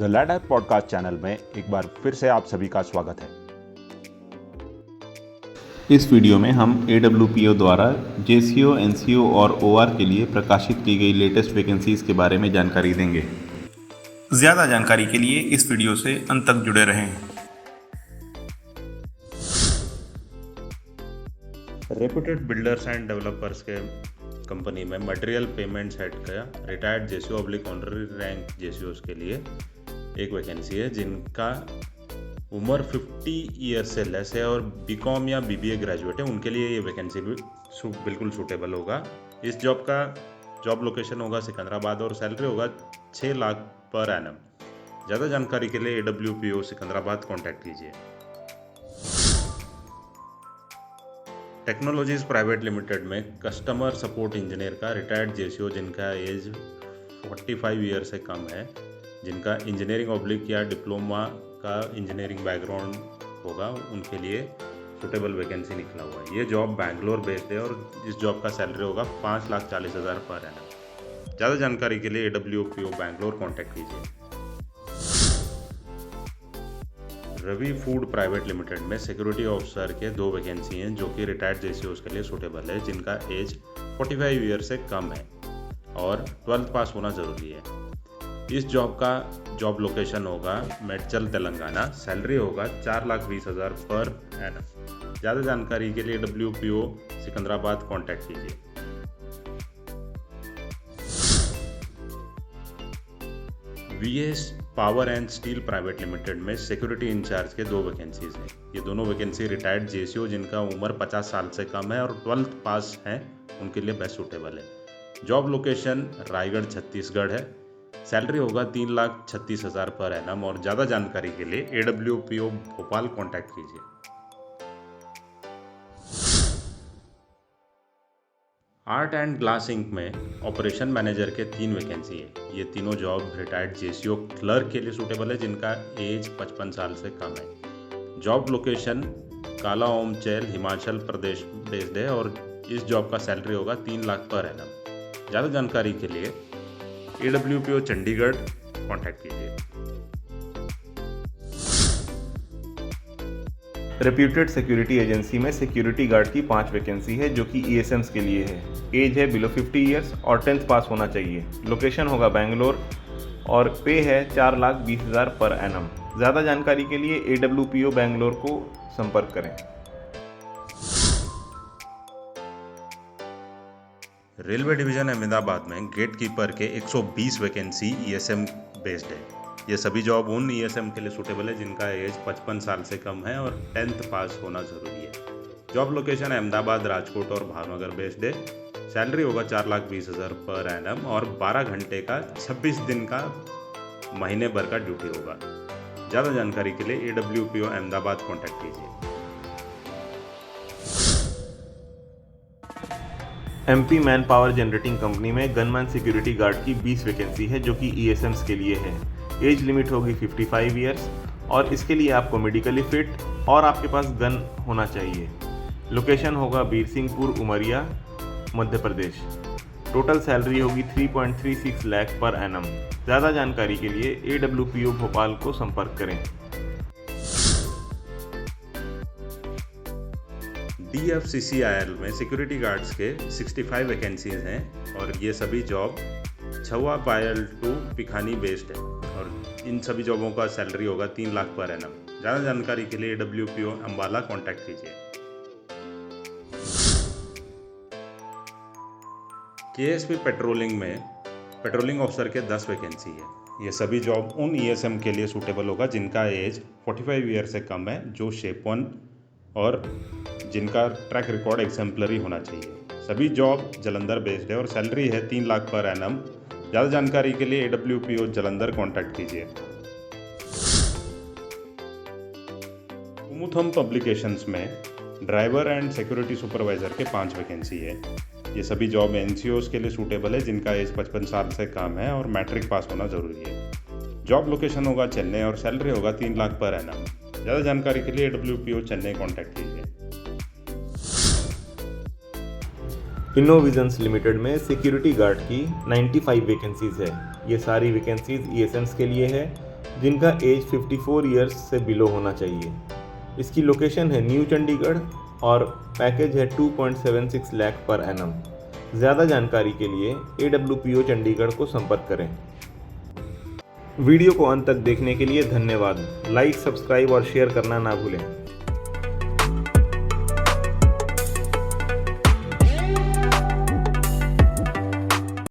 Ladder podcast channel में एक बार फिर से आप सभी का स्वागत है। इस वीडियो में हम AWPO द्वारा JCO, NCO और OR के लिए प्रकाशित की गई लेटेस्ट वैकेंसीज के बारे में जानकारी देंगे। ज़्यादा जानकारी के लिए इस वीडियो से अंत तक जुड़े रहें। रेप्यूटेड बिल्डर्स एंड डेवलपर्स के कंपनी में मटेरियल पेमेंट्स हेड का रिटायर्ड जेसीओ ऑनररी रैंक जेसीओस के लिए एक वैकेंसी है जिनका उम्र 50 ईयर से लेस है और बीकॉम या बीबीए ग्रेजुएट है, उनके लिए ये वैकेंसी भी बिल्कुल सूटेबल होगा। इस जॉब का जॉब लोकेशन होगा सिकंदराबाद और सैलरी होगा 6 लाख पर एनम। ज़्यादा जानकारी के लिए AWPO सिकंदराबाद कॉन्टैक्ट कीजिए। टेक्नोलॉजीज प्राइवेट लिमिटेड में कस्टमर सपोर्ट इंजीनियर का रिटायर्ड जेसीओ जिनका एज 45 ईयर से कम है, जिनका इंजीनियरिंग ऑब्लिक या डिप्लोमा का इंजीनियरिंग बैकग्राउंड होगा, उनके लिए सूटेबल वैकेंसी निकला हुआ है। ये जॉब बैंगलोर बेस्ड है और इस जॉब का सैलरी होगा 5,40,000 पर एनम। ज़्यादा जानकारी के लिए AWPO बैंगलोर कॉन्टैक्ट कीजिए। रवि फूड प्राइवेट लिमिटेड में सिक्योरिटी ऑफिसर के 2 वैकेंसी हैं जो कि रिटायर्ड जेसीओस के लिए सूटेबल है, जिनका एज 45 ईयर से कम है और 12th पास होना ज़रूरी है। इस जॉब का जॉब लोकेशन होगा मेडचल तेलंगाना, सैलरी होगा 4,20,000 पर एनम। ज़्यादा जानकारी के लिए AWPO सिकंदराबाद कॉन्टैक्ट कीजिए। VS power and steel private limited में सिक्योरिटी इंचार्ज के 2 वैकेंसीज हैं। ये दोनों वैकेंसी रिटायर्ड जेसीओ जिनका उम्र 50 साल से कम है और 12th पास हैं, उनके लिए बेस्ट सूटेबल है। जॉब लोकेशन रायगढ़ छत्तीसगढ़ है, सैलरी होगा 3,36,000 पर एनम और ज़्यादा जानकारी के लिए AWPO भोपाल कॉन्टैक्ट कीजिए। आर्ट एंड ग्लास इंक में ऑपरेशन मैनेजर के 3 वैकेंसी है। ये तीनों जॉब रिटायर्ड जेसीओ क्लर्क के लिए सूटेबल है जिनका एज 55 साल से कम है। जॉब लोकेशन काला ओम चैल हिमाचल प्रदेश बेस्ड है और इस जॉब का सैलरी होगा 3 लाख पर एनम। ज़्यादा जानकारी के लिए AWPO चंडीगढ़ कॉन्टैक्ट कीजिए। रेप्यूटेड सिक्योरिटी एजेंसी में सिक्योरिटी गार्ड की 5 वैकेंसी है जो कि ESMs के लिए है। एज है बिलो 50 ईयर्स और 10th पास होना चाहिए। लोकेशन होगा बैंगलोर और पे है 4,20,000 पर एनम। ज़्यादा जानकारी के लिए AWPO बैंगलोर को संपर्क करें। रेलवे डिवीज़न अहमदाबाद में गेट कीपर के 120 वैकेंसी ESM बेस्ड है। ये सभी जॉब उन ESM के लिए सूटेबल है जिनका एज 55 साल से कम है और 10th पास होना ज़रूरी है। जॉब लोकेशन अहमदाबाद, राजकोट और भावनगर बेस्ड है। सैलरी होगा 4,20,000 पर एनम और 12 घंटे का 26 दिन का महीने भर का ड्यूटी होगा। ज़्यादा जानकारी के लिए AWPO अहमदाबाद कॉन्टैक्ट कीजिए। MP man power generating company में गनमैन सिक्योरिटी गार्ड की 20 वैकेंसी है जो कि ESMs के लिए है। एज लिमिट होगी 55 ईयर्स और इसके लिए आपको मेडिकली फिट और आपके पास गन होना चाहिए। लोकेशन होगा बीर सिंहपुर, उमरिया, मध्य प्रदेश। टोटल सैलरी होगी 3.36 लाख पर एनम। ज़्यादा जानकारी के लिए AWPO भोपाल को संपर्क करें। DFCCIL में सिक्योरिटी गार्ड्स के 65 वैकेंसीज हैं और ये सभी job Chhava Payal to पिखानी based है और इन सभी जॉबों का सैलरी होगा 3 लाख पर एनम। ज़्यादा जानकारी के लिए AWPO अम्बाला कॉन्टैक्ट कीजिए। KSP पेट्रोलिंग में पेट्रोलिंग ऑफिसर के 10 वैकेंसी है। ये सभी जॉब उन ESM के लिए सूटेबल होगा जिनका एज 45 ईयर से कम है, जो शेप 1 और जिनका ट्रैक रिकॉर्ड एग्जाम्पलरी होना चाहिए। सभी जॉब जलंधर बेस्ड है और सैलरी है 3 लाख पर एनम। ज़्यादा जानकारी के लिए AWPO जलंधर कॉन्टैक्ट कीजिए। कुमुथम पब्लिकेशंस में ड्राइवर एंड सिक्योरिटी सुपरवाइजर के 5 वैकेंसी है। ये सभी जॉब NCOs के लिए सूटेबल है जिनका एज 55 साल से कम है और मैट्रिक पास होना ज़रूरी है। जॉब लोकेशन होगा चेन्नई और सैलरी होगा 3 लाख पर एनम। ज़्यादा जानकारी के लिए AWPO चेन्नई कॉन्टैक्ट कीजिए। इनोविजन्स लिमिटेड में सिक्योरिटी गार्ड की 95 वैकेंसीज है। ये सारी वैकेंसीज ESMs के लिए है। जिनका एज 54 ईयर्स से बिलो होना चाहिए। इसकी लोकेशन है न्यू चंडीगढ़ और पैकेज है 2.76 लाख पर एनम। ज़्यादा जानकारी के लिए AWPO चंडीगढ़ को संपर्क करें। वीडियो को अंत तक देखने के लिए धन्यवाद। लाइक, सब्सक्राइब और शेयर करना ना भूलें।